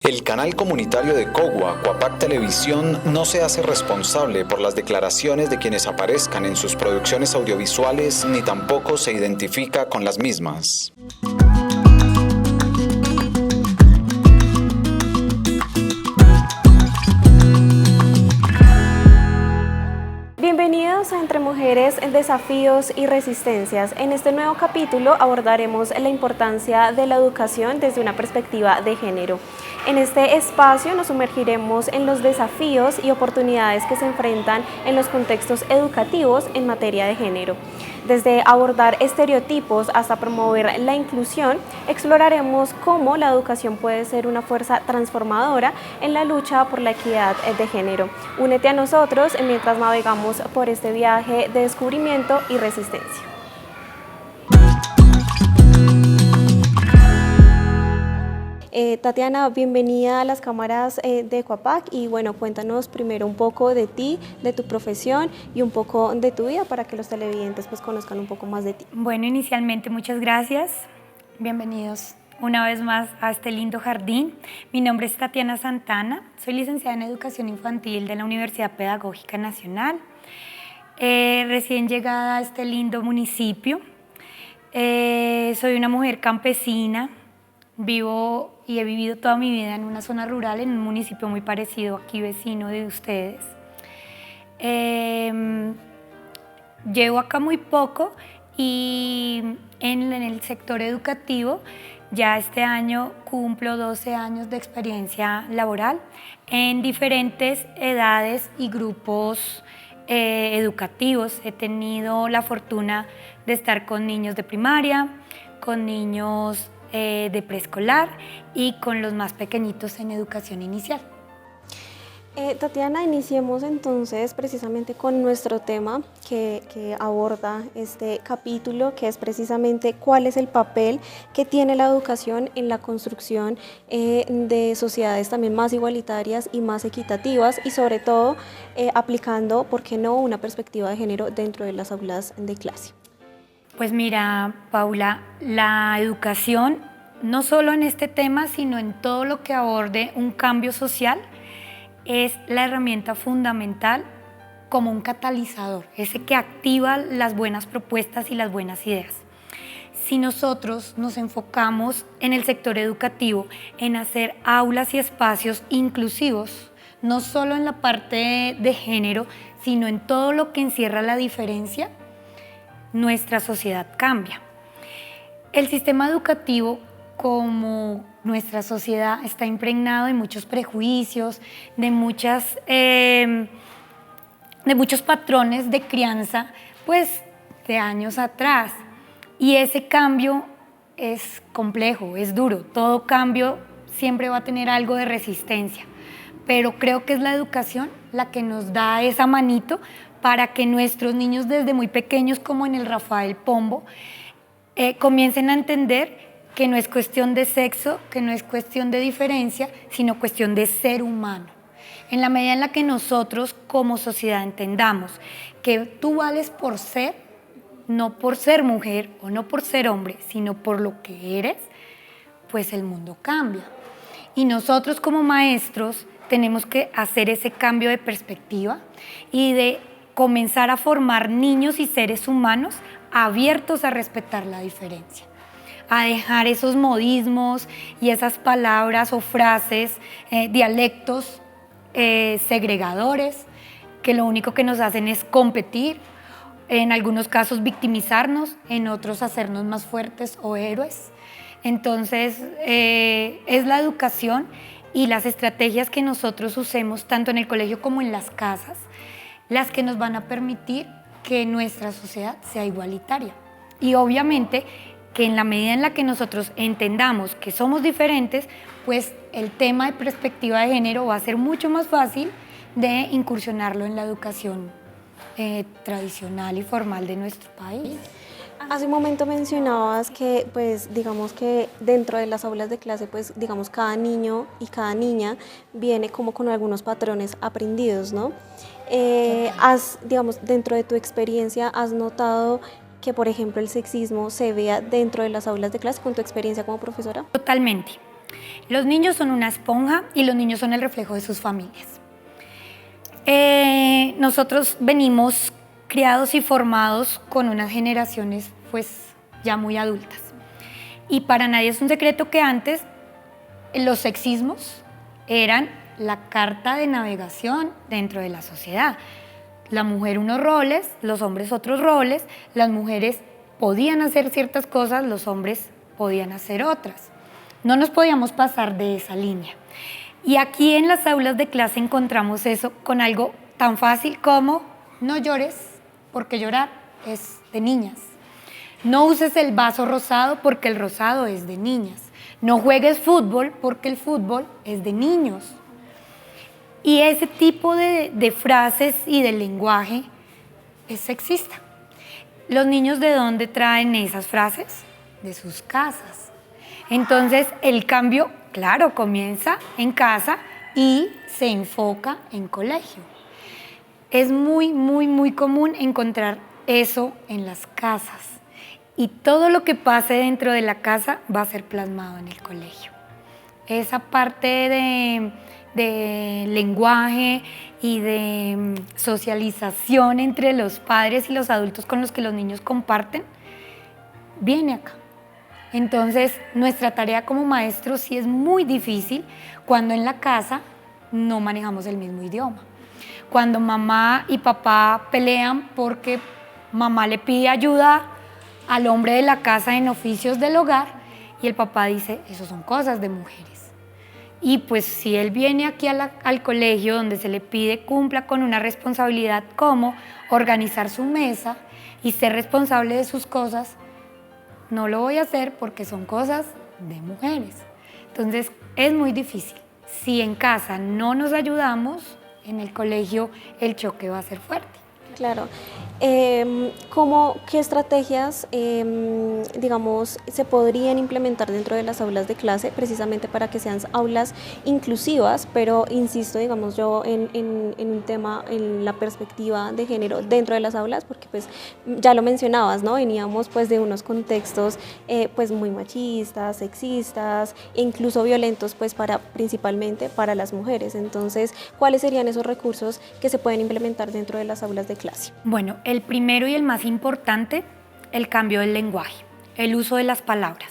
El canal comunitario de Cogua, Coapac Televisión, no se hace responsable por las declaraciones de quienes aparezcan en sus producciones audiovisuales ni tampoco se identifica con las mismas. Bienvenidos a Entre Mujeres, Desafíos y Resistencias. En este nuevo capítulo abordaremos la importancia de la educación desde una perspectiva de género. En este espacio nos sumergiremos en los desafíos y oportunidades que se enfrentan en los contextos educativos en materia de género. Desde abordar estereotipos hasta promover la inclusión, exploraremos cómo la educación puede ser una fuerza transformadora en la lucha por la equidad de género. Únete a nosotros mientras navegamos por este viaje de descubrimiento y resistencia. Tatiana, bienvenida a las cámaras de Coapac y bueno, cuéntanos primero un poco de ti, de tu profesión y un poco de tu vida para que los televidentes pues conozcan un poco más de ti. Bueno, inicialmente muchas gracias, bienvenidos una vez más a este lindo jardín. Mi nombre es Tatiana Santana, soy licenciada en Educación Infantil de la Universidad Pedagógica Nacional, recién llegada a este lindo municipio. Soy una mujer campesina, vivo y he vivido toda mi vida en una zona rural, en un municipio muy parecido aquí vecino de ustedes. Llevo acá muy poco y en el sector educativo ya este año cumplo 12 años de experiencia laboral en diferentes edades y grupos educativos. He tenido la fortuna de estar con niños de primaria, con niños de preescolar y con los más pequeñitos en educación inicial. Tatiana, iniciemos entonces precisamente con nuestro tema que aborda este capítulo, que es precisamente cuál es el papel que tiene la educación en la construcción de sociedades también más igualitarias y más equitativas y sobre todo aplicando, ¿por qué no?, una perspectiva de género dentro de las aulas de clase. Pues mira, Paula, la educación, no solo en este tema, sino en todo lo que aborde un cambio social, es la herramienta fundamental como un catalizador, ese que activa las buenas propuestas y las buenas ideas. Si nosotros nos enfocamos en el sector educativo, en hacer aulas y espacios inclusivos, no solo en la parte de género, sino en todo lo que encierra la diferencia, nuestra sociedad cambia. El sistema educativo, como nuestra sociedad, está impregnado de muchos prejuicios, de muchos patrones de crianza, pues de años atrás. Y ese cambio es complejo, es duro. Todo cambio siempre va a tener algo de resistencia, pero creo que es la educación la que nos da esa manito para que nuestros niños desde muy pequeños, como en el Rafael Pombo, comiencen a entender que no es cuestión de sexo, que no es cuestión de diferencia, sino cuestión de ser humano. En la medida en la que nosotros como sociedad entendamos que tú vales por ser, no por ser mujer o no por ser hombre, sino por lo que eres, pues el mundo cambia. Y nosotros como maestros tenemos que hacer ese cambio de perspectiva y de comenzar a formar niños y seres humanos abiertos a respetar la diferencia, a dejar esos modismos y esas palabras o frases, dialectos segregadores, que lo único que nos hacen es competir, en algunos casos victimizarnos, en otros hacernos más fuertes o héroes. Entonces, es la educación y las estrategias que nosotros usemos, tanto en el colegio como en las casas, las que nos van a permitir que nuestra sociedad sea igualitaria. Y obviamente que en la medida en la que nosotros entendamos que somos diferentes, pues el tema de perspectiva de género va a ser mucho más fácil de incursionarlo en la educación tradicional y formal de nuestro país. Hace un momento mencionabas que, pues, digamos que dentro de las aulas de clase, pues, digamos, cada niño y cada niña viene como con algunos patrones aprendidos, ¿no? Digamos, dentro de tu experiencia, ¿has notado que, por ejemplo, el sexismo se vea dentro de las aulas de clase con tu experiencia como profesora? Totalmente. Los niños son una esponja y los niños son el reflejo de sus familias. Nosotros venimos criados y formados con unas generaciones pues ya muy adultas. Y para nadie es un secreto que antes los sexismos eran la carta de navegación dentro de la sociedad. La mujer unos roles, los hombres otros roles, las mujeres podían hacer ciertas cosas, los hombres podían hacer otras. No nos podíamos pasar de esa línea. Y aquí en las aulas de clase encontramos eso con algo tan fácil como no llores, porque llorar es de niñas. No uses el vaso rosado porque el rosado es de niñas. No juegues fútbol porque el fútbol es de niños. Y ese tipo de frases y de lenguaje es sexista. ¿Los niños de dónde traen esas frases? De sus casas. Entonces el cambio, claro, comienza en casa y se enfoca en colegio. Es muy, muy, muy común encontrar eso en las casas. Y todo lo que pase dentro de la casa va a ser plasmado en el colegio. Esa parte de lenguaje y de socialización entre los padres y los adultos con los que los niños comparten, viene acá. Entonces, nuestra tarea como maestros sí es muy difícil cuando en la casa no manejamos el mismo idioma. Cuando mamá y papá pelean porque mamá le pide ayuda al hombre de la casa en oficios del hogar y el papá dice, eso son cosas de mujeres. Y pues si él viene aquí al colegio donde se le pide cumpla con una responsabilidad como organizar su mesa y ser responsable de sus cosas, no lo voy a hacer porque son cosas de mujeres. Entonces es muy difícil. Si en casa no nos ayudamos, en el colegio el choque va a ser fuerte. Claro. ¿Qué estrategias, digamos, se podrían implementar dentro de las aulas de clase precisamente para que sean aulas inclusivas? Pero insisto, digamos, yo en un tema, en la perspectiva de género dentro de las aulas, porque pues ya lo mencionabas, ¿no? Veníamos pues de unos contextos pues muy machistas, sexistas e incluso violentos pues principalmente para las mujeres. Entonces, ¿cuáles serían esos recursos que se pueden implementar dentro de las aulas de clase? Bueno, el primero y el más importante, el cambio del lenguaje, el uso de las palabras.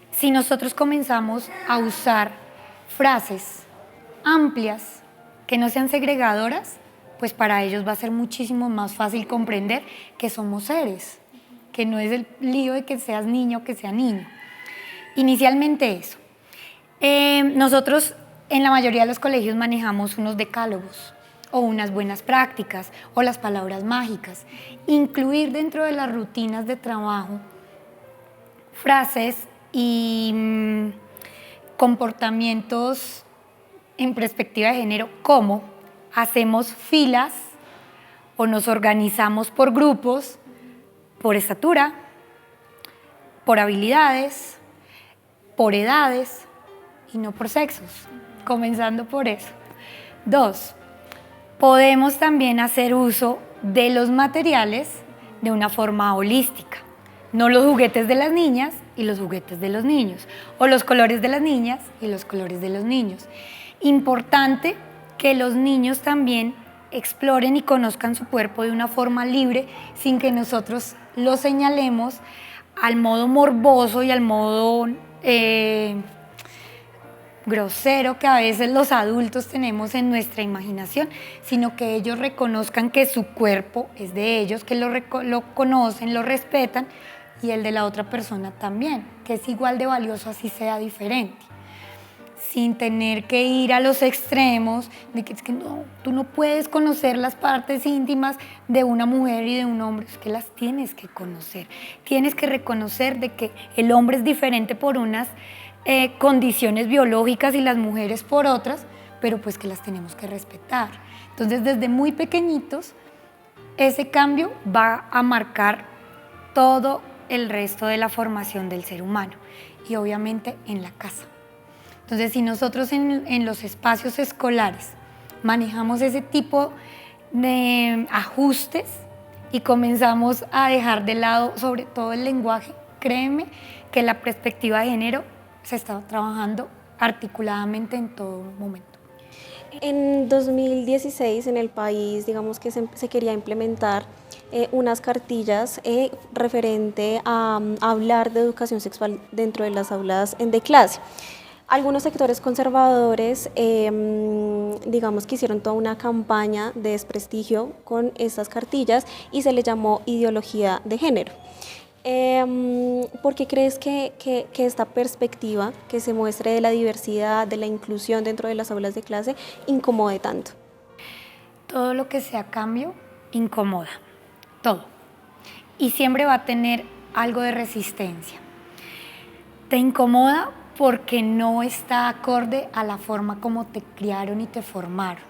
Si nosotros comenzamos a usar frases amplias que no sean segregadoras, pues para ellos va a ser muchísimo más fácil comprender que somos seres, que no es el lío de que seas niño o que sea niño. Inicialmente eso. Nosotros en la mayoría de los colegios manejamos unos decálogos o unas buenas prácticas o las palabras mágicas. Incluir dentro de las rutinas de trabajo frases y comportamientos en perspectiva de género, como hacemos filas o nos organizamos por grupos, por estatura, por habilidades, por edades y no por sexos, comenzando por eso. 2, podemos también hacer uso de los materiales de una forma holística, no los juguetes de las niñas y los juguetes de los niños, o los colores de las niñas y los colores de los niños. Importante que los niños también exploren y conozcan su cuerpo de una forma libre, sin que nosotros lo señalemos al modo morboso y al modo grosero que a veces los adultos tenemos en nuestra imaginación, sino que ellos reconozcan que su cuerpo es de ellos, que lo conocen, lo respetan, y el de la otra persona también, que es igual de valioso así sea diferente, sin tener que ir a los extremos de que es que no, tú no puedes conocer las partes íntimas de una mujer y de un hombre, es que las tienes que conocer, tienes que reconocer de que el hombre es diferente por unas condiciones biológicas y las mujeres por otras, pero pues que las tenemos que respetar. Entonces, desde muy pequeñitos, ese cambio va a marcar todo el resto de la formación del ser humano y obviamente en la casa. Entonces, si nosotros en los espacios escolares manejamos ese tipo de ajustes y comenzamos a dejar de lado sobre todo el lenguaje, créeme que la perspectiva de género se está trabajando articuladamente en todo momento. En 2016 en el país, digamos que se quería implementar unas cartillas referente a hablar de educación sexual dentro de las aulas de clase. Algunos sectores conservadores, digamos que hicieron toda una campaña de desprestigio con estas cartillas y se le llamó ideología de género. ¿Por qué crees que esta perspectiva que se muestre de la diversidad, de la inclusión dentro de las aulas de clase, incomode tanto? Todo lo que sea cambio incomoda, todo. Y siempre va a tener algo de resistencia. Te incomoda porque no está acorde a la forma como te criaron y te formaron.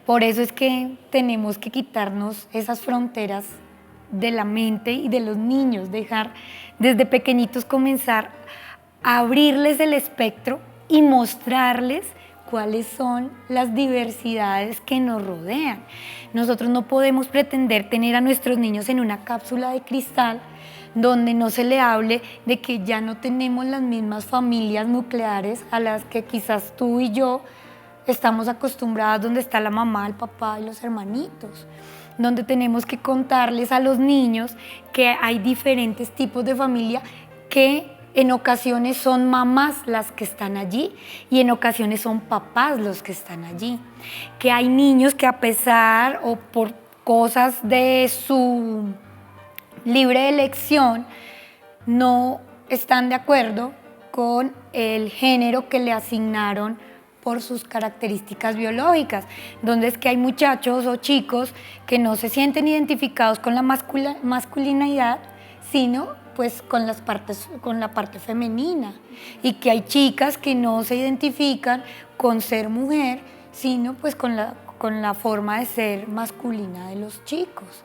Por eso es que tenemos que quitarnos esas fronteras de la mente y de los niños, dejar desde pequeñitos comenzar a abrirles el espectro y mostrarles cuáles son las diversidades que nos rodean. Nosotros no podemos pretender tener a nuestros niños en una cápsula de cristal donde no se le hable de que ya no tenemos las mismas familias nucleares a las que quizás tú y yo estamos acostumbradas, donde está la mamá, el papá y los hermanitos, donde tenemos que contarles a los niños que hay diferentes tipos de familia, que en ocasiones son mamás las que están allí y en ocasiones son papás los que están allí, que hay niños que a pesar o por cosas de su libre elección no están de acuerdo con el género que le asignaron por sus características biológicas, donde es que hay muchachos o chicos que no se sienten identificados con la masculinidad, sino pues con la parte femenina, y que hay chicas que no se identifican con ser mujer, sino pues con la forma de ser masculina de los chicos.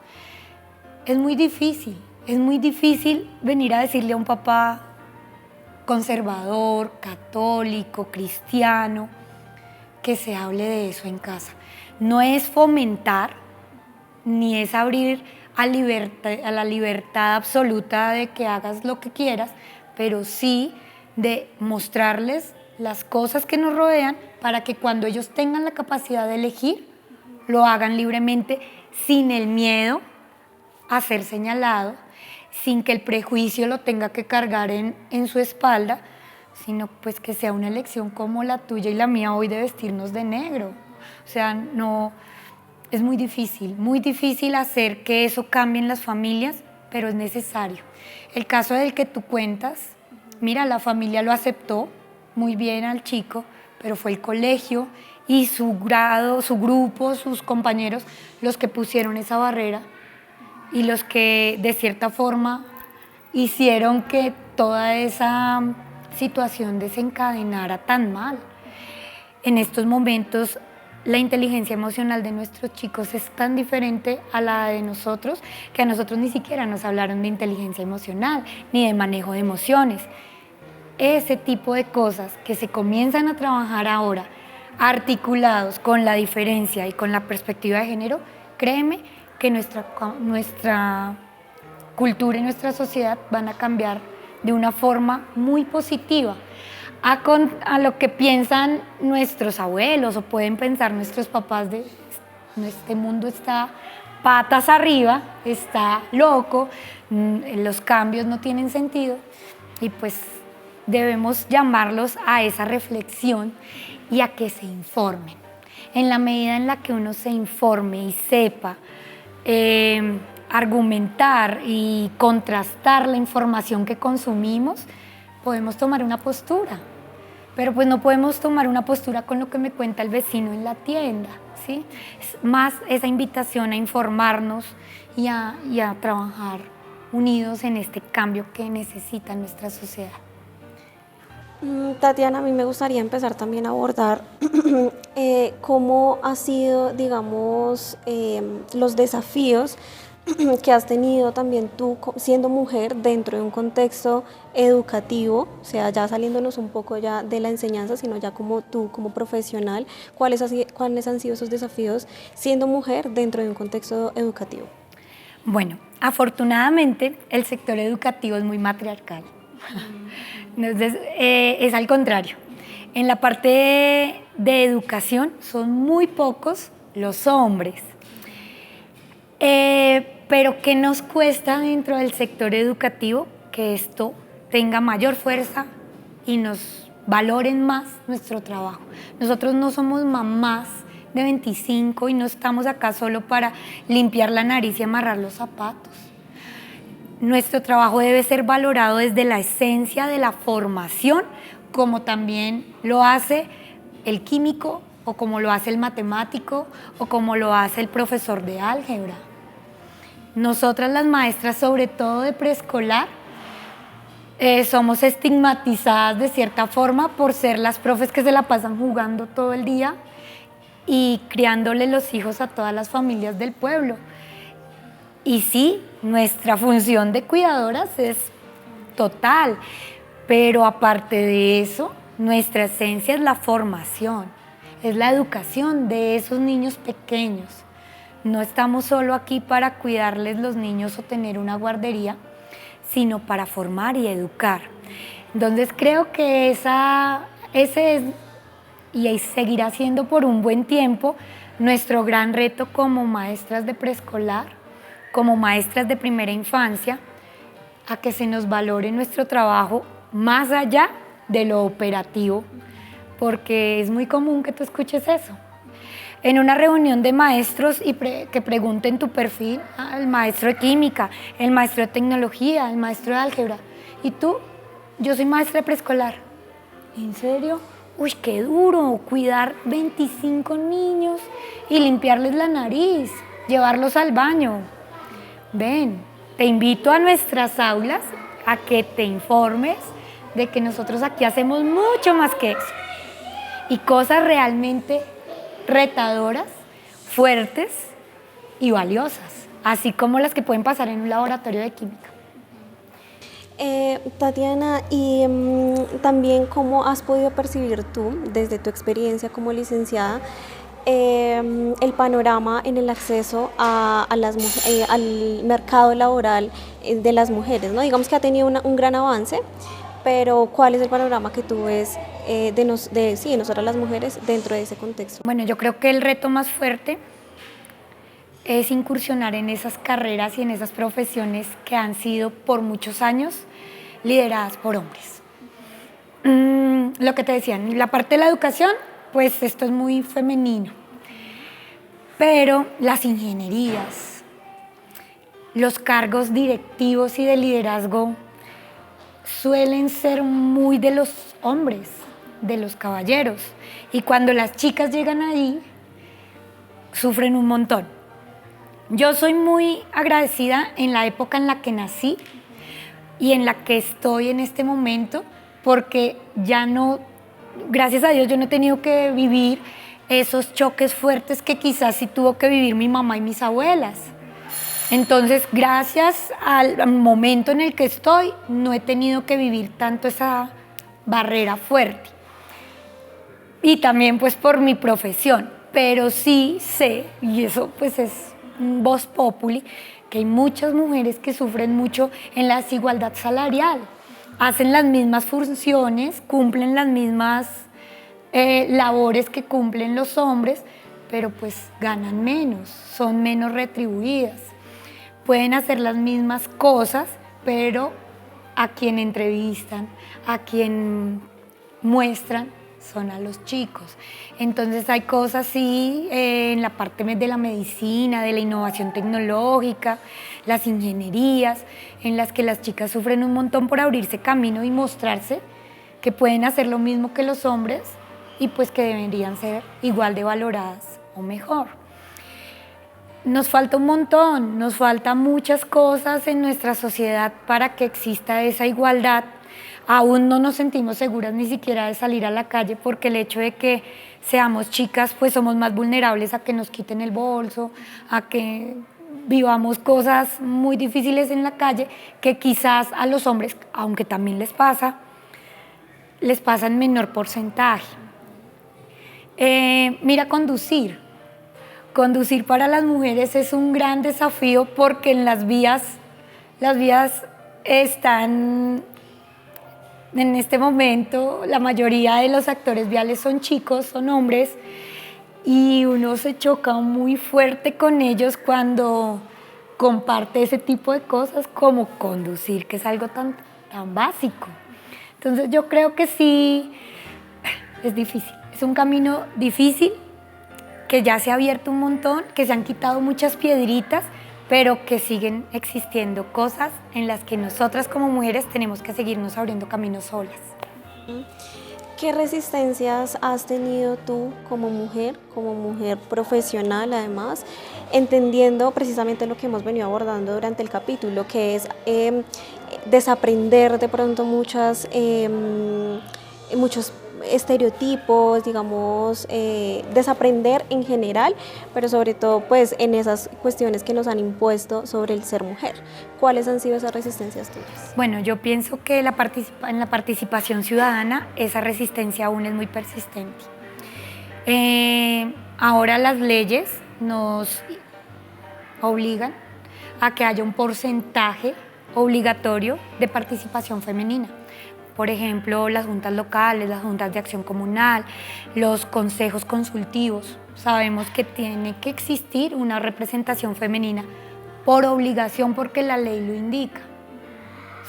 Es muy difícil venir a decirle a un papá conservador, católico, cristiano, que se hable de eso en casa. No es fomentar, ni es abrir a la libertad absoluta de que hagas lo que quieras, pero sí de mostrarles las cosas que nos rodean para que cuando ellos tengan la capacidad de elegir, lo hagan libremente, sin el miedo a ser señalado, sin que el prejuicio lo tenga que cargar en su espalda, sino pues que sea una elección como la tuya y la mía hoy de vestirnos de negro. O sea, no, es muy difícil hacer que eso cambie en las familias, pero es necesario. El caso del que tú cuentas, mira, la familia lo aceptó muy bien al chico, pero fue el colegio y su grado, su grupo, sus compañeros los que pusieron esa barrera y los que de cierta forma hicieron que toda esa situación desencadenara tan mal. En estos momentos la inteligencia emocional de nuestros chicos es tan diferente a la de nosotros, que a nosotros ni siquiera nos hablaron de inteligencia emocional ni de manejo de emociones. Ese tipo de cosas que se comienzan a trabajar ahora, articulados con la diferencia y con la perspectiva de género, créeme que nuestra cultura y nuestra sociedad van a cambiar de una forma muy positiva a lo que piensan nuestros abuelos o pueden pensar nuestros papás de este mundo está patas arriba, está loco, los cambios no tienen sentido, y pues debemos llamarlos a esa reflexión y a que se informen. En la medida en la que uno se informe y sepa argumentar y contrastar la información que consumimos, podemos tomar una postura, pero pues no podemos tomar una postura con lo que me cuenta el vecino en la tienda, ¿sí? Es más esa invitación a informarnos y a trabajar unidos en este cambio que necesita nuestra sociedad. Tatiana, a mí me gustaría empezar también a abordar cómo ha sido, digamos, los desafíos que has tenido también tú siendo mujer dentro de un contexto educativo, o sea, ya saliéndonos un poco ya de la enseñanza, sino ya como tú, como profesional, ¿cuáles han sido esos desafíos siendo mujer dentro de un contexto educativo? Bueno, afortunadamente el sector educativo es muy matriarcal. Es al contrario. En la parte de educación son muy pocos los hombres. Pero ¿qué nos cuesta dentro del sector educativo? Que esto tenga mayor fuerza y nos valoren más nuestro trabajo. Nosotros no somos mamás de 25 y no estamos acá solo para limpiar la nariz y amarrar los zapatos. Nuestro trabajo debe ser valorado desde la esencia de la formación, como también lo hace el químico, o como lo hace el matemático, o como lo hace el profesor de álgebra. Nosotras las maestras, sobre todo de preescolar, somos estigmatizadas de cierta forma por ser las profes que se la pasan jugando todo el día y criándole los hijos a todas las familias del pueblo. Y sí, nuestra función de cuidadoras es total, pero aparte de eso, nuestra esencia es la formación, es la educación de esos niños pequeños. No estamos solo aquí para cuidarles los niños o tener una guardería, sino para formar y educar. Entonces creo que ese es, y seguirá siendo por un buen tiempo, nuestro gran reto como maestras de preescolar, como maestras de primera infancia, a que se nos valore nuestro trabajo más allá de lo operativo, porque es muy común que tú escuches eso. En una reunión de maestros y que pregunten tu perfil, el maestro de química, el maestro de tecnología, el maestro de álgebra. ¿Y tú? Yo soy maestra de preescolar. ¿En serio? Uy, qué duro, cuidar 25 niños y limpiarles la nariz, llevarlos al baño. Ven, te invito a nuestras aulas a que te informes de que nosotros aquí hacemos mucho más que eso. Y cosas realmente retadoras, fuertes y valiosas, así como las que pueden pasar en un laboratorio de química. Tatiana, y también cómo has podido percibir tú, desde tu experiencia como licenciada, el panorama en el acceso al mercado laboral de las mujeres, ¿no? Digamos que ha tenido un gran avance, pero ¿cuál es el panorama que tú ves de nosotras las mujeres dentro de ese contexto? Bueno, yo creo que el reto más fuerte es incursionar en esas carreras y en esas profesiones que han sido por muchos años lideradas por hombres. Lo que te decía, en la parte de la educación, pues esto es muy femenino, pero las ingenierías, los cargos directivos y de liderazgo suelen ser muy de los hombres, de los caballeros, y cuando las chicas llegan ahí, sufren un montón. Yo soy muy agradecida en la época en la que nací y en la que estoy en este momento, porque ya no, gracias a Dios, yo no he tenido que vivir esos choques fuertes que quizás sí tuvo que vivir mi mamá y mis abuelas. Entonces, gracias al momento en el que estoy, no he tenido que vivir tanto esa barrera fuerte. Y también pues por mi profesión, pero sí sé, y eso pues es voz populi, que hay muchas mujeres que sufren mucho en la desigualdad salarial. Hacen las mismas funciones, cumplen las mismas labores que cumplen los hombres, pero pues ganan menos, son menos retribuidas. Pueden hacer las mismas cosas, pero a quien entrevistan, a quien muestran, son a los chicos. Entonces hay cosas así en la parte de la medicina, de la innovación tecnológica, las ingenierías, en las que las chicas sufren un montón por abrirse camino y mostrarse que pueden hacer lo mismo que los hombres y pues que deberían ser igual de valoradas o mejor. Nos falta un montón, nos faltan muchas cosas en nuestra sociedad para que exista esa igualdad. Aún no nos sentimos seguras ni siquiera de salir a la calle porque el hecho de que seamos chicas pues somos más vulnerables a que nos quiten el bolso, a que vivamos cosas muy difíciles en la calle que quizás a los hombres, aunque también les pasa en menor porcentaje. Mira, conducir para las mujeres es un gran desafío porque en las vías están en este momento la mayoría de los actores viales son chicos, son hombres, y uno se choca muy fuerte con ellos cuando comparte ese tipo de cosas como conducir, que es algo tan básico. Entonces yo creo que sí, es difícil, es un camino difícil, que ya se ha abierto un montón, que se han quitado muchas piedritas, pero que siguen existiendo cosas en las que nosotras como mujeres tenemos que seguirnos abriendo caminos solas. ¿Qué resistencias has tenido tú como mujer profesional además, entendiendo precisamente lo que hemos venido abordando durante el capítulo, que es desaprender de pronto muchos estereotipos, digamos, desaprender en general, pero sobre todo pues en esas cuestiones que nos han impuesto sobre el ser mujer? ¿Cuáles han sido esas resistencias tuyas? Bueno, yo pienso que en la participación ciudadana esa resistencia aún es muy persistente. Ahora las leyes nos obligan a que haya un porcentaje obligatorio de participación femenina. Por ejemplo, las juntas locales, las juntas de acción comunal, los consejos consultivos. Sabemos que tiene que existir una representación femenina por obligación, porque la ley lo indica.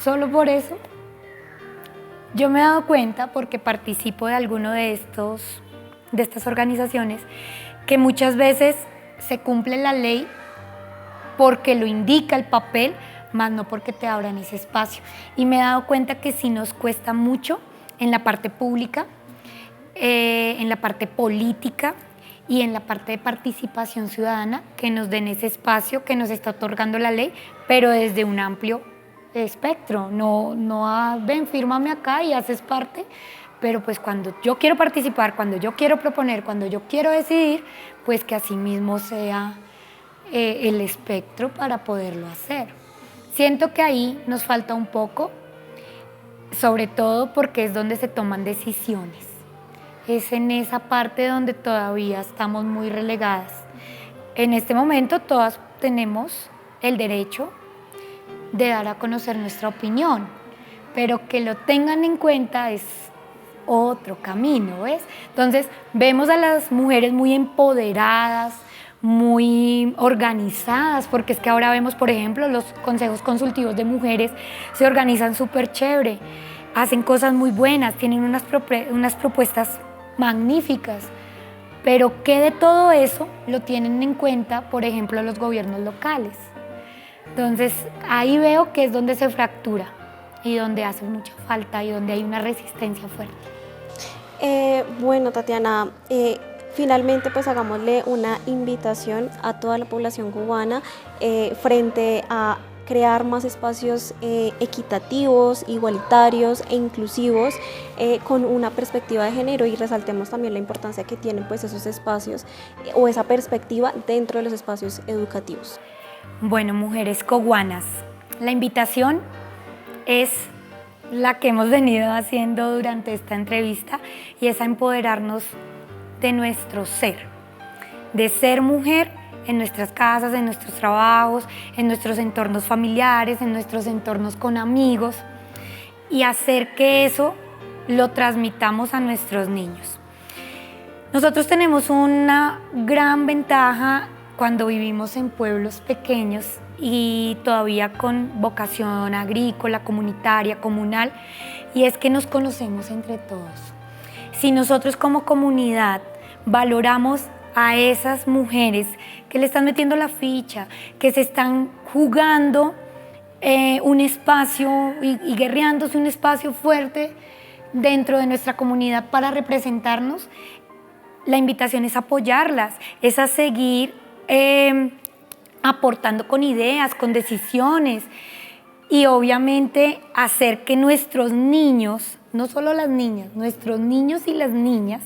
Solo por eso, yo me he dado cuenta, porque participo de alguno de estas organizaciones, que muchas veces se cumple la ley porque lo indica el papel, más no porque te abran ese espacio. Y me he dado cuenta que sí nos cuesta mucho en la parte pública, en la parte política y en la parte de participación ciudadana, que nos den ese espacio que nos está otorgando la ley, pero desde un amplio espectro. No ven, fírmame acá y haces parte, pero pues cuando yo quiero participar, cuando yo quiero proponer, cuando yo quiero decidir, pues que así mismo sea el espectro para poderlo hacer. Siento que ahí nos falta un poco, sobre todo porque es donde se toman decisiones. Es en esa parte donde todavía estamos muy relegadas. En este momento todas tenemos el derecho de dar a conocer nuestra opinión, pero que lo tengan en cuenta es otro camino, ¿ves? Entonces vemos a las mujeres muy empoderadas, muy organizadas, porque es que ahora vemos, por ejemplo, los consejos consultivos de mujeres se organizan súper chévere, hacen cosas muy buenas, tienen unas propuestas magníficas, pero ¿qué de todo eso lo tienen en cuenta, por ejemplo, los gobiernos locales? Entonces ahí veo que es donde se fractura y donde hace mucha falta y donde hay una resistencia fuerte. Bueno, Tatiana, finalmente pues hagámosle una invitación a toda la población cubana frente a crear más espacios equitativos, igualitarios e inclusivos con una perspectiva de género, y resaltemos también la importancia que tienen pues esos espacios o esa perspectiva dentro de los espacios educativos. Bueno, mujeres coguanas, la invitación es la que hemos venido haciendo durante esta entrevista, y es a empoderarnos de nuestro ser, de ser mujer en nuestras casas, en nuestros trabajos, en nuestros entornos familiares, en nuestros entornos con amigos, y hacer que eso lo transmitamos a nuestros niños. Nosotros tenemos una gran ventaja cuando vivimos en pueblos pequeños y todavía con vocación agrícola, comunitaria, comunal, y es que nos conocemos entre todos. Si nosotros como comunidad valoramos a esas mujeres que le están metiendo la ficha, que se están jugando un espacio y guerreándose un espacio fuerte dentro de nuestra comunidad para representarnos, la invitación es apoyarlas, es a seguir aportando con ideas, con decisiones, y obviamente hacer que nuestros niños, no solo las niñas, nuestros niños y las niñas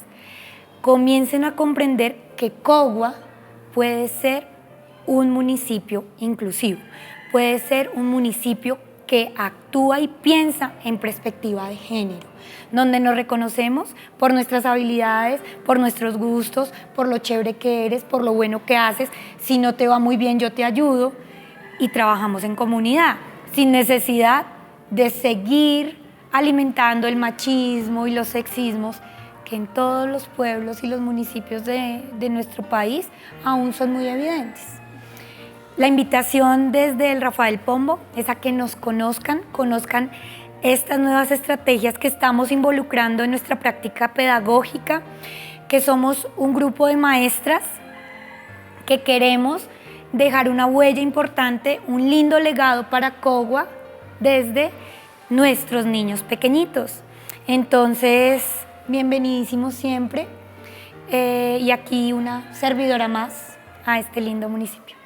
comiencen a comprender que Cogua puede ser un municipio inclusivo, puede ser un municipio que actúa y piensa en perspectiva de género, donde nos reconocemos por nuestras habilidades, por nuestros gustos, por lo chévere que eres, por lo bueno que haces. Si no te va muy bien, yo te ayudo, y trabajamos en comunidad, sin necesidad de seguir alimentando el machismo y los sexismos que en todos los pueblos y los municipios de nuestro país aún son muy evidentes. La invitación desde el Rafael Pombo es a que nos conozcan estas nuevas estrategias que estamos involucrando en nuestra práctica pedagógica, que somos un grupo de maestras que queremos dejar una huella importante, un lindo legado para Cogua desde nuestros niños pequeñitos. Entonces, bienvenidísimos siempre y aquí una servidora más a este lindo municipio.